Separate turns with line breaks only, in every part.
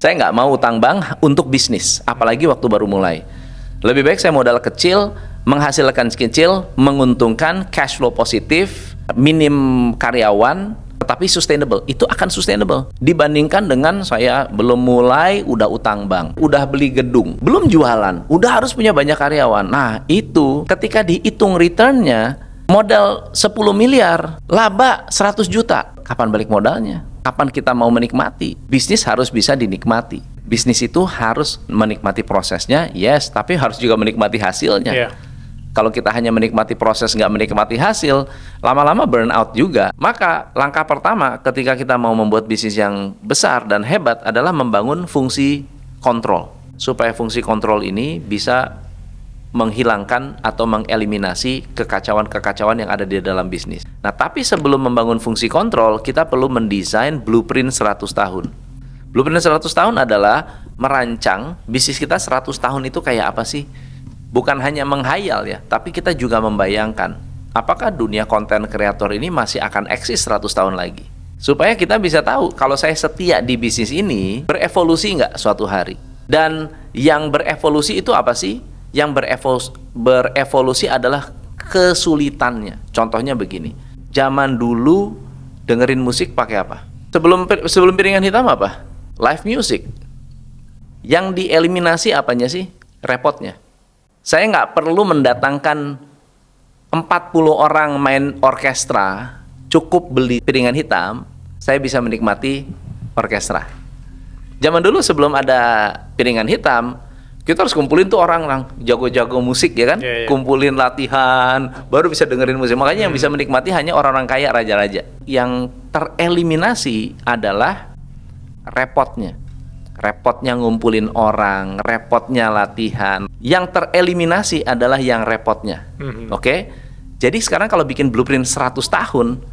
Saya nggak mau utang bank untuk bisnis, apalagi waktu baru mulai. Lebih baik saya modal kecil, menghasilkan kecil, menguntungkan, cash flow positif, minim karyawan, tetapi sustainable. Itu akan sustainable. Dibandingkan dengan saya belum mulai, udah utang bank, udah beli gedung, belum jualan, udah harus punya banyak karyawan. Nah, itu ketika dihitung return-nya, modal 10 miliar, laba 100 juta. Kapan balik modalnya? Kapan kita mau menikmati? Bisnis harus bisa dinikmati. Bisnis itu harus menikmati prosesnya, yes, tapi harus juga menikmati hasilnya.
Yeah.
Kalau kita hanya menikmati proses, nggak menikmati hasil, lama-lama burn out juga. Maka langkah pertama ketika kita mau membuat bisnis yang besar dan hebat adalah membangun fungsi kontrol. Supaya fungsi kontrol ini bisa menghilangkan atau mengeliminasi kekacauan-kekacauan yang ada di dalam bisnis. Nah, tapi sebelum membangun fungsi kontrol, kita perlu mendesain blueprint 100 tahun. Blueprint 100 tahun adalah merancang bisnis kita 100 tahun itu kayak apa sih? Bukan hanya menghayal ya, tapi kita juga membayangkan apakah dunia konten kreator ini masih akan eksis 100 tahun lagi. Supaya kita bisa tahu kalau saya setia di bisnis ini, berevolusi nggak suatu hari. Dan yang berevolusi itu apa sih? Yang berevolusi adalah kesulitannya. Contohnya begini, zaman dulu dengerin musik pakai apa? Sebelum piringan hitam apa? Live music. Yang dieliminasi apanya sih? Repotnya. Saya nggak perlu mendatangkan 40 orang main orkestra, cukup beli piringan hitam, saya bisa menikmati orkestra. Zaman dulu sebelum ada piringan hitam, kita harus kumpulin tuh orang-orang jago-jago musik ya kan, kumpulin latihan, baru bisa dengerin musik. Makanya yang bisa menikmati hanya orang-orang kaya, raja-raja. Yang tereliminasi adalah repotnya. Repotnya ngumpulin orang, repotnya latihan. Yang tereliminasi adalah yang repotnya. Oke? Jadi sekarang kalau bikin blueprint 100 tahun,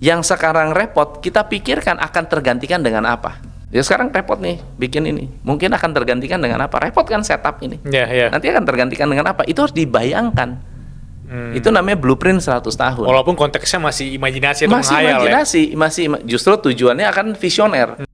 yang sekarang repot, kita pikirkan akan tergantikan dengan apa? Ya sekarang repot nih bikin ini, mungkin akan tergantikan dengan apa? Repot kan setup ini. Nanti akan tergantikan dengan apa? Itu harus dibayangkan. Itu namanya blueprint 100 tahun.
Walaupun konteksnya masih imajinasi atau menghayal.
Masih imajinasi, justru tujuannya akan visioner.